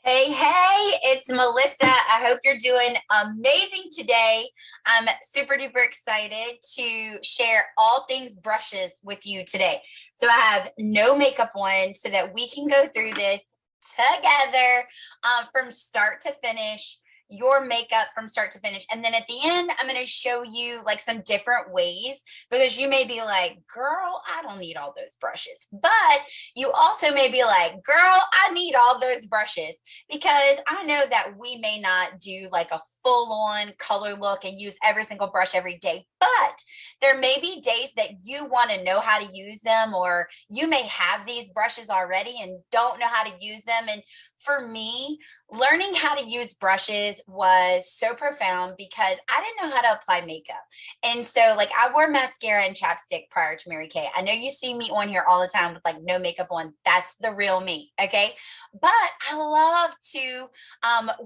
Hey, hey, it's Melissa. I hope you're doing amazing today. I'm super duper excited to share all things brushes with you today. So I have no makeup on so that we can go through this together from start to finish, your makeup from start to finish. And then at the end, I'm going to show you like some different ways because you may be like, girl, I don't need all those brushes. But you also may be like, girl, I need all those brushes because I know that we may not do like a full on color look and use every single brush every day, but there may be days that you want to know how to use them, or you may have these brushes already and don't know how to use them. And for me, learning how to use brushes was so profound because I didn't know how to apply makeup. And so, like, I wore mascara and chapstick prior to Mary Kay. I know you see me on here all the time with like no makeup on. That's the real me. Okay. But I love to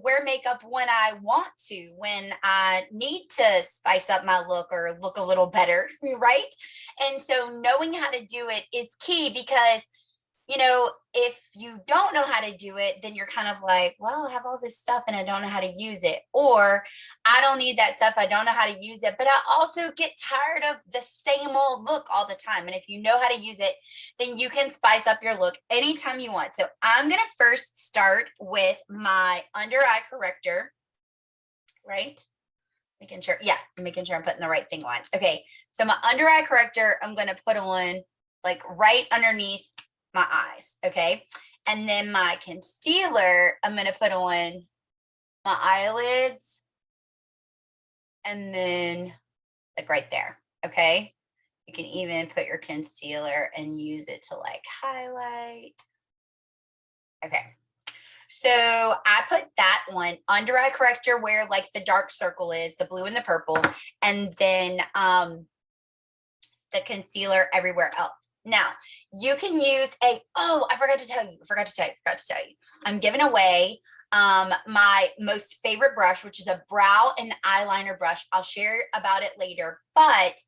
wear makeup when I want to, when I need to spice up my look or look a little better, right? And so knowing how to do it is key because if you don't know how to do it, then you're kind of like, well, I have all this stuff and I don't know how to use it. Or I don't need that stuff. I don't know how to use it. But I also get tired of the same old look all the time. And if you know how to use it, then you can spice up your look anytime you want. So I'm going to first start with my under eye corrector, right? Making sure I'm putting the right thing on. Okay. So my under eye corrector, I'm going to put on like right underneath my eyes. Okay. And then my concealer, I'm going to put on my eyelids and then like right there. Okay. You can even put your concealer and use it to like highlight. Okay. So I put that one under eye corrector where like the dark circle is, the blue and the purple, and then the concealer everywhere else. Now, you can use I forgot to tell you. I'm giving away my most favorite brush, which is a brow and eyeliner brush. I'll share about it later. But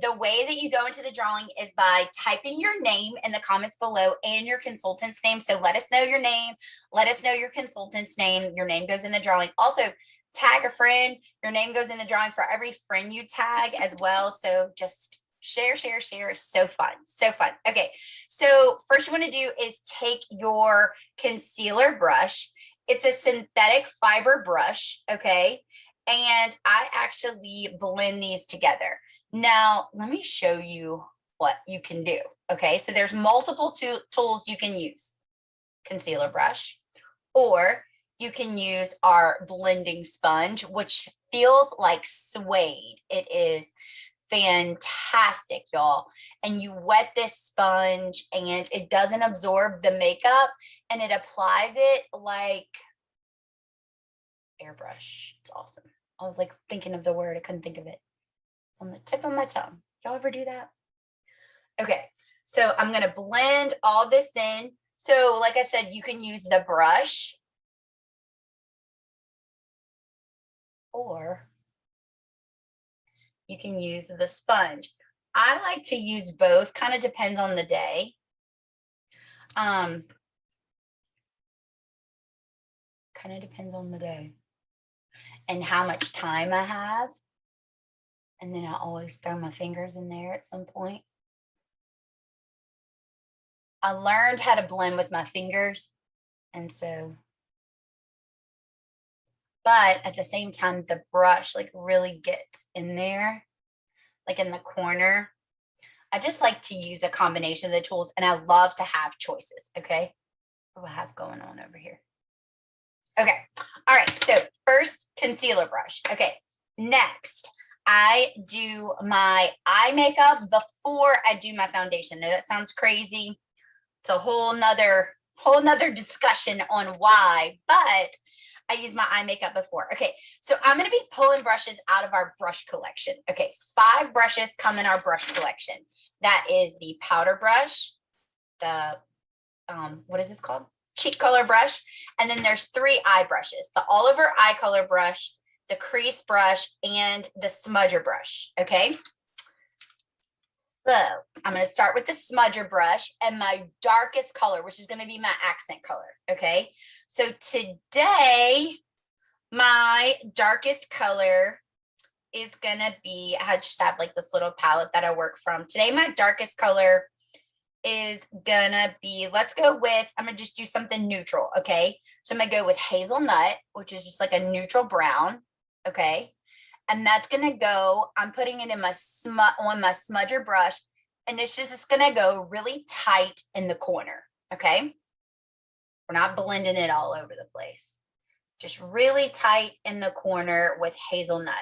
the way that you go into the drawing is by typing your name in the comments below and your consultant's name. So let us know your name. Let us know your consultant's name. Your name goes in the drawing. Also, tag a friend. Your name goes in the drawing for every friend you tag as well. So just share. So fun. Okay. So first you want to do is take your concealer brush. It's a synthetic fiber brush. Okay. And I actually blend these together. Now, let me show you what you can do. Okay. So there's multiple tools you can use. Concealer brush, or you can use our blending sponge, which feels like suede. It is fantastic, y'all. And you wet this sponge and it doesn't absorb the makeup and it applies it like airbrush. It's awesome. I was like thinking of the word, I couldn't think of it. It's on the tip of my tongue. Y'all ever do that? Okay, so I'm gonna blend all this in. So like I said, you can use the brush or you can use the sponge. I like to use both, kind of depends on the day. Kind of depends on the day and how much time I have. And then I always throw my fingers in there at some point. I learned how to blend with my fingers. And so, but at the same time, the brush like really gets in there, like in the corner. I just like to use a combination of the tools and I love to have choices. Okay. What do I have going on over here? Okay. All right. So first concealer brush. Okay. Next, I do my eye makeup before I do my foundation. Now that sounds crazy. It's a whole nother discussion on why, but I use my eye makeup before. Okay, so I'm going to be pulling brushes out of our brush collection. Okay, 5 brushes come in our brush collection. That is the powder brush, the, what is this called? Cheek color brush. And then there's 3 eye brushes, the all over eye color brush, the crease brush, and the smudger brush. Okay. So I'm going to start with the smudger brush and my darkest color, which is going to be my accent color. Okay. So today, my darkest color is going to be, I just have like this little palette that I work from. Today, my darkest color is going to be, let's go with, I'm going to just do something neutral. Okay. So I'm going to go with hazelnut, which is just like a neutral brown. Okay. And that's going to go, I'm putting it in my on my smudger brush, and it's just going to go really tight in the corner. Okay. We're not blending it all over the place. Just really tight in the corner with hazelnut.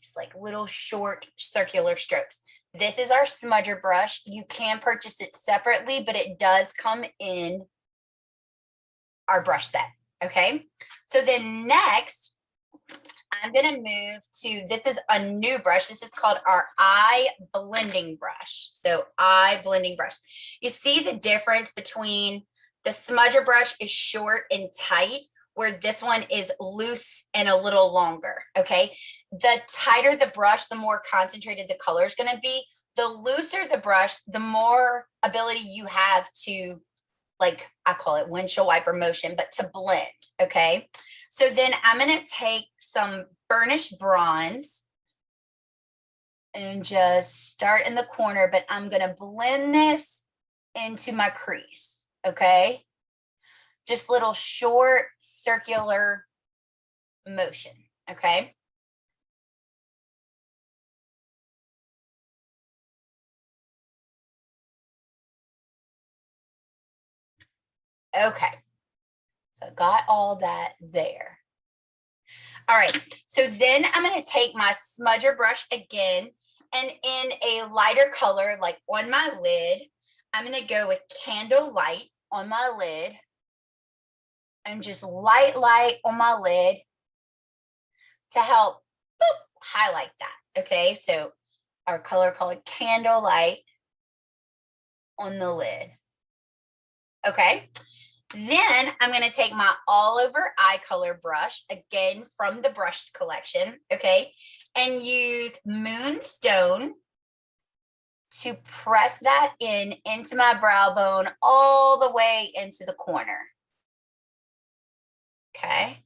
Just like little short circular strokes. This is our smudger brush. You can purchase it separately, but it does come in our brush set. Okay. So then next, I'm going to move to, this is a new brush. This is called our eye blending brush. So eye blending brush. You see the difference between the smudger brush is short and tight, where this one is loose and a little longer. Okay. The tighter the brush, the more concentrated the color is going to be. The looser the brush, the more ability you have to, like I call it windshield wiper motion, but to blend. Okay. So then I'm going to take some burnished bronze and just start in the corner, but I'm going to blend this into my crease. Okay. Just little short circular motion. Okay. Okay. So I got all that there. All right. So then I'm going to take my smudger brush again, and in a lighter color, like on my lid, I'm going to go with Candlelight on my lid, and just light on my lid to help highlight that. Okay. So our color called Candlelight on the lid. Okay. Then I'm going to take my all over eye color brush, again from the brush collection, okay, and use Moonstone to press that into my brow bone all the way into the corner. Okay.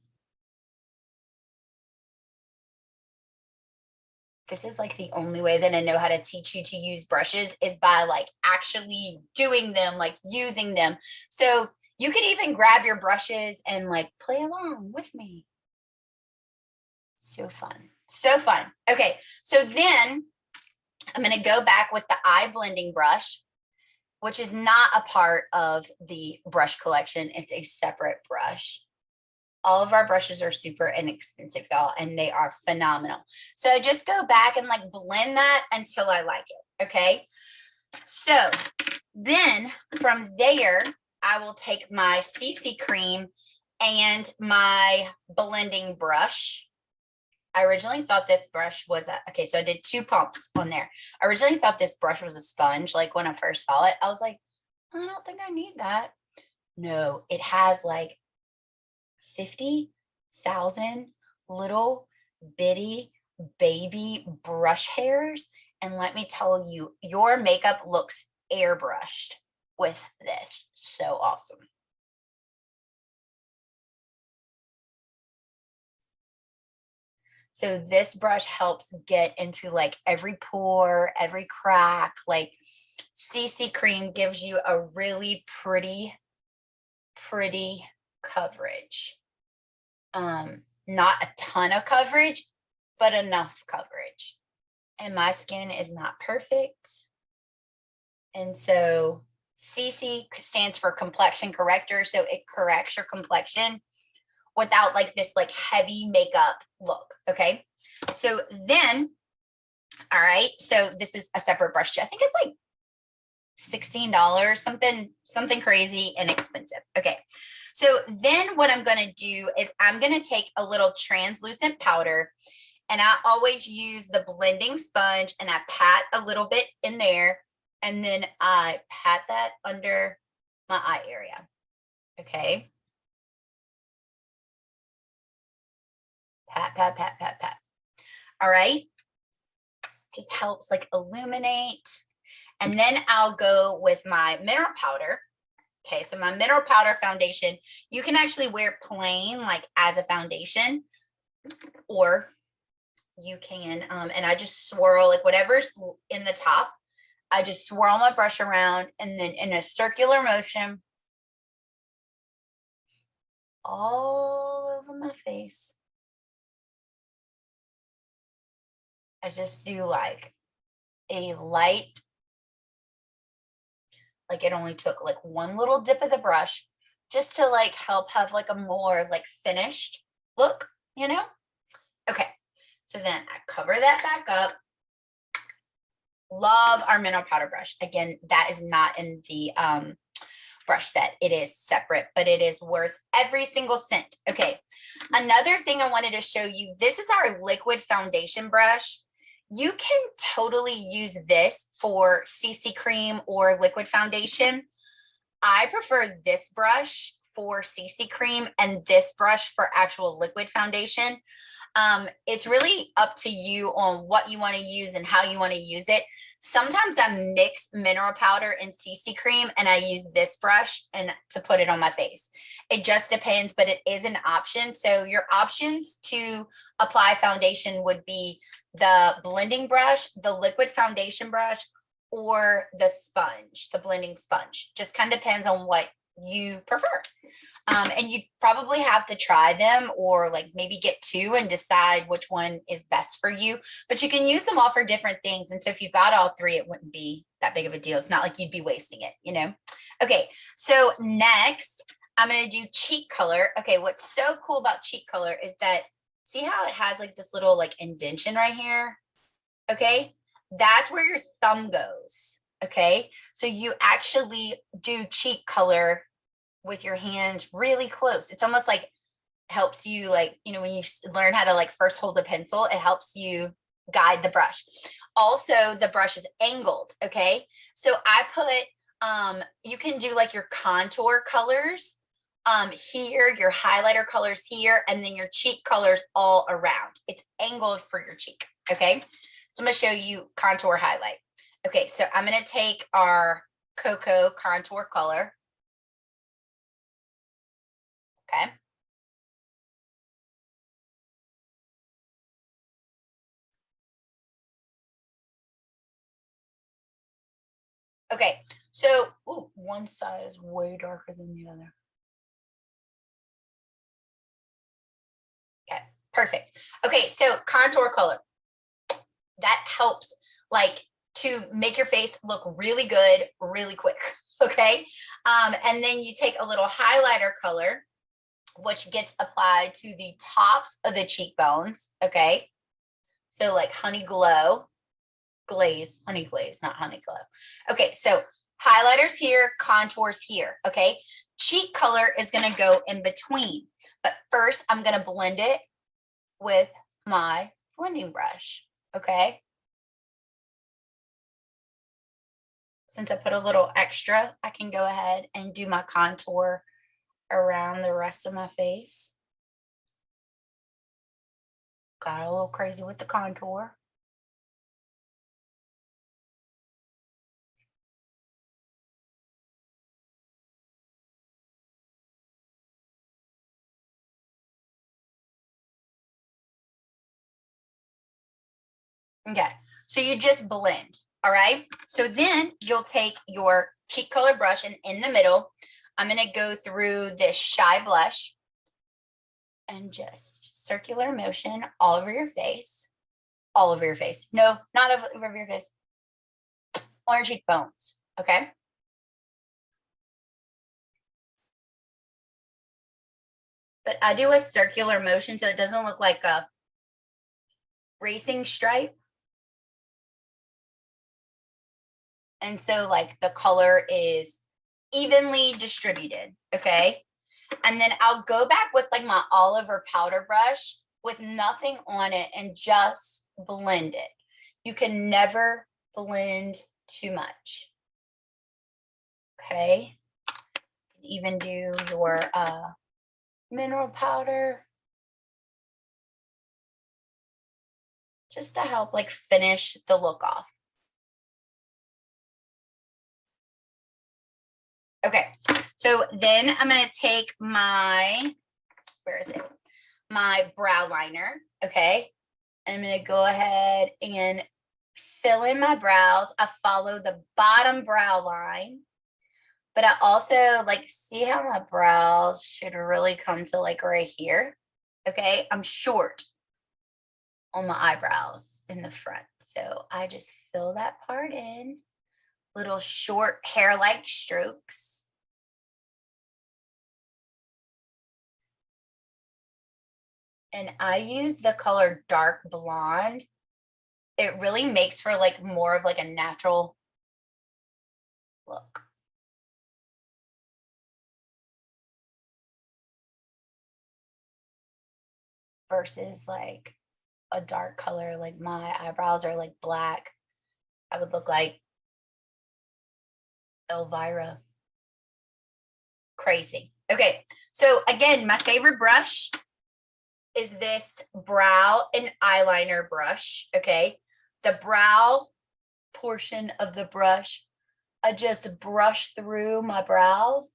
This is like the only way that I know how to teach you to use brushes, is by like actually doing them, like using them. So you could even grab your brushes and like play along with me. So fun. So fun. Okay. So then I'm going to go back with the eye blending brush, which is not a part of the brush collection. It's a separate brush. All of our brushes are super inexpensive, y'all, and they are phenomenal. So I just go back and like blend that until I like it. Okay. So then from there, I will take my CC cream and my blending brush. I originally thought this brush was okay, so I did 2 pumps on there. I originally thought this brush was a sponge. Like when I first saw it, I was like, I don't think I need that. No, it has like 50,000 little bitty baby brush hairs. And let me tell you, your makeup looks airbrushed with this. So awesome. So this brush helps get into like every pore, every crack. Like CC cream gives you a really pretty coverage. Not a ton of coverage, but enough coverage. And my skin is not perfect. And so CC stands for complexion corrector. So it corrects your complexion without like this like heavy makeup look. Okay. So then, all right. So this is a separate brush too. I think it's like $16, something crazy and expensive. Okay. So then what I'm going to do is I'm going to take a little translucent powder, and I always use the blending sponge, and I pat a little bit in there, and then I pat that under my eye area. Okay. Pat, pat, pat, pat, pat. All right. just helps like illuminate. And then I'll go with my mineral powder. Okay, so my mineral powder foundation, you can actually wear plain like as a foundation, or you can, and I just swirl like whatever's in the top. I just swirl my brush around and then in a circular motion all over my face. I just do like a light, like it only took like one little dip of the brush just to like help have like a more like finished look, you know? Okay, so then I cover that back up. Love our mineral powder brush. Again, that is not in the brush set. It is separate, but it is worth every single cent. Okay, another thing I wanted to show you, this is our liquid foundation brush. You can totally use this for CC cream or liquid foundation. I prefer this brush for CC cream and this brush for actual liquid foundation. It's really up to you on what you want to use and how you want to use it. Sometimes I mix mineral powder and CC cream and I use this brush and to put it on my face. It just depends, but it is an option. So your options to apply foundation would be the blending brush, the liquid foundation brush, or the sponge, the blending sponge. Just kind of depends on what you prefer. And you probably have to try them or like maybe get two and decide which one is best for you, but you can use them all for different things. And so if you got all three, it wouldn't be that big of a deal. It's not like you'd be wasting it, you know? Okay, so next I'm gonna do cheek color. Okay, what's so cool about cheek color is that, see how it has like this little like indentation right here? Okay, that's where your thumb goes. Okay, so you actually do cheek color with your hands really close. It's almost like helps you, like, you know, when you learn how to like first hold a pencil, it helps you guide the brush. Also, the brush is angled. Okay, so I put you can do like your contour colors here, your highlighter colors here, and then your cheek colors all around. It's angled for your cheek. Okay, so I'm gonna show you contour highlight. Okay, so I'm gonna take our Cocoa contour color. Okay. Okay, so ooh, one side is way darker than the other. Okay, perfect. Okay, so contour color. That helps like to make your face look really good, really quick. Okay, and then you take a little highlighter color, which gets applied to the tops of the cheekbones. Okay, so like honey glow, glaze, honey glaze, not honey glow. Okay, so highlighters here, contours here. Okay, cheek color is going to go in between, but first I'm going to blend it with my blending brush. Okay, since I put a little extra, I can go ahead and do my contour around the rest of my face. Got a little crazy with the contour. Okay, so you just blend. All right, so then you'll take your cheek color brush and in the middle, I'm going to go through this Shy blush and just circular motion all over your face. All over your face. No, not over your face. On your cheekbones. Okay. But I do a circular motion so it doesn't look like a racing stripe. And so like the color is evenly distributed. Okay. And then I'll go back with like my Oliver powder brush with nothing on it and just blend it. You can never blend too much. Okay. Even do your mineral powder. just to help like finish the look off. Okay, so then I'm going to take my, where is it? My brow liner, okay? I'm going to go ahead and fill in my brows. I follow the bottom brow line, but I also like, see how my brows should really come to like right here, okay? I'm short on my eyebrows in the front, so I just fill that part in, little short hair-like strokes. And I use the color dark blonde. It really makes for like more of like a natural look. Versus like a dark color, like my eyebrows are like black. I would look like Elvira. Crazy. Okay, so again, my favorite brush is this brow and eyeliner brush, okay? The brow portion of the brush, I just brush through my brows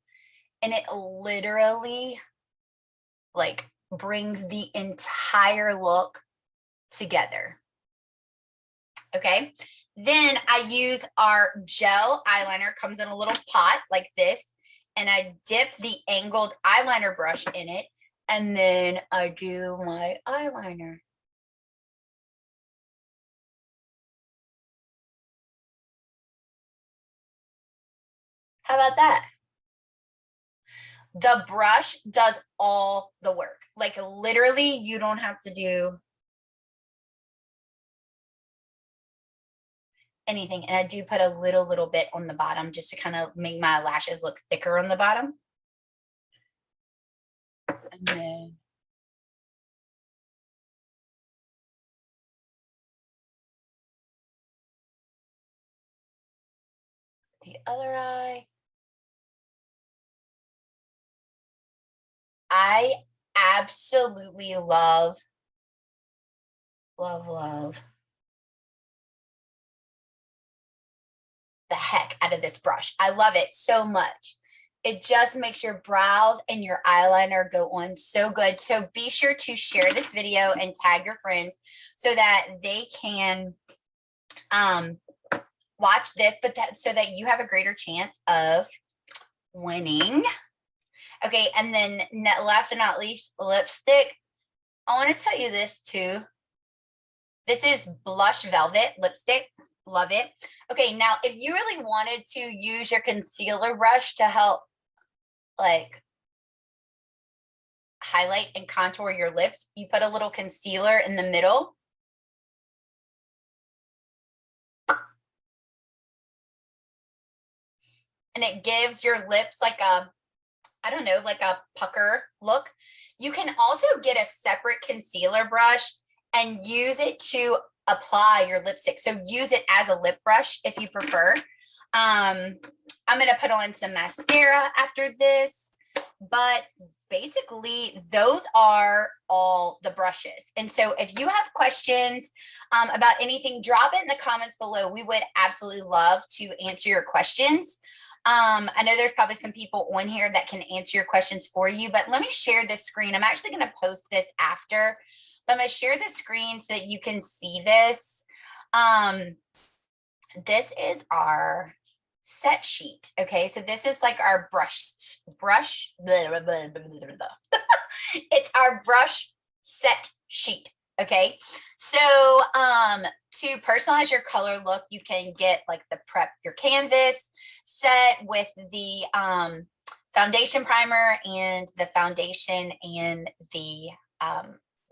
and it literally like brings the entire look together. Okay, then I use our gel eyeliner, comes in a little pot like this, and I dip the angled eyeliner brush in it, and then I do my eyeliner. How about that? The brush does all the work. Like literally, you don't have to do anything. And I do put a little bit on the bottom just to kind of make my lashes look thicker on the bottom. And then the other eye. I absolutely love the heck out of this brush. I love it so much. It just makes your brows and your eyeliner go on so good. So be sure to share this video and tag your friends so that they can watch this, but so that you have a greater chance of winning. Okay, and then last but not least, lipstick. I want to tell you this too. This is Blush Velvet lipstick. Love it. Okay, now if you really wanted to use your concealer brush to help like highlight and contour your lips, you put a little concealer in the middle. And it gives your lips like a, I don't know, like a pucker look. You can also get a separate concealer brush and use it to apply your lipstick. So use it as a lip brush if you prefer. I'm going to put on some mascara after this, but basically those are all the brushes. And so if you have questions about anything, drop it in the comments below. We would absolutely love to answer your questions. I know there's probably some people on here that can answer your questions for you, but let me share this screen. I'm actually going to post this after, but I'm going to share the screen so that you can see this. This is our set sheet. Okay, so this is like our brush, blah, blah, blah, blah, blah, blah. It's our brush set sheet. Okay, so to personalize your color look, you can get like the prep your canvas set with the foundation primer and the foundation and the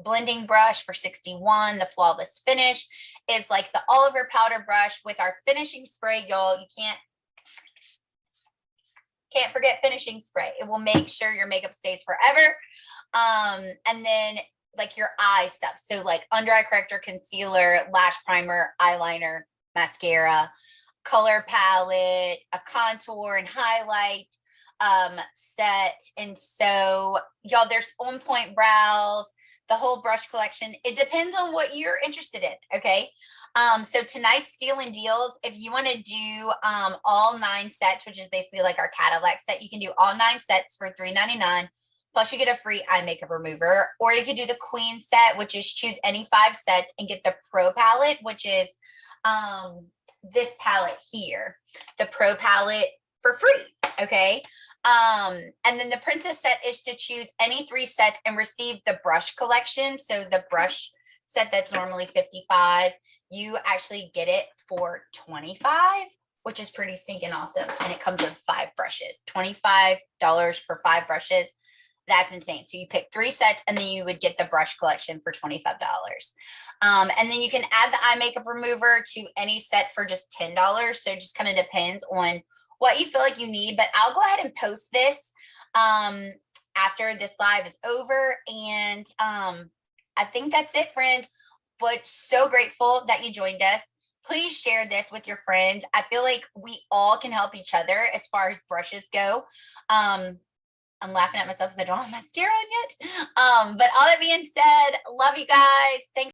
blending brush for 61. The Flawless Finish is like the Oliver powder brush with our finishing spray, y'all. You can't forget finishing spray. It will make sure your makeup stays forever. And then like your eye stuff. So like under eye corrector, concealer, lash primer, eyeliner, mascara, color palette, a contour and highlight set. And so y'all, there's on point brows, the whole brush collection. It depends on what you're interested in. Okay. So tonight's Steal and Deals, if you want to do all 9 sets, which is basically like our Cadillac set, you can do all 9 sets for $3.99. Plus you get a free eye makeup remover, or you could do the queen set, which is choose any 5 sets and get the pro palette, which is this palette here, the pro palette for free. Okay. And then the princess set is to choose any 3 sets and receive the brush collection. So the brush set that's normally $55, you actually get it for $25, which is pretty stinking awesome. And it comes with 5 brushes, $25 for 5 brushes. That's insane. So you pick 3 sets and then you would get the brush collection for $25. And then you can add the eye makeup remover to any set for just $10. So it just kind of depends on what you feel like you need. But I'll go ahead and post this after this live is over. And I think that's it, friends. But so grateful that you joined us. Please share this with your friends. I feel like we all can help each other as far as brushes go. I'm laughing at myself because I don't have mascara on yet. But all that being said, love you guys. Thanks.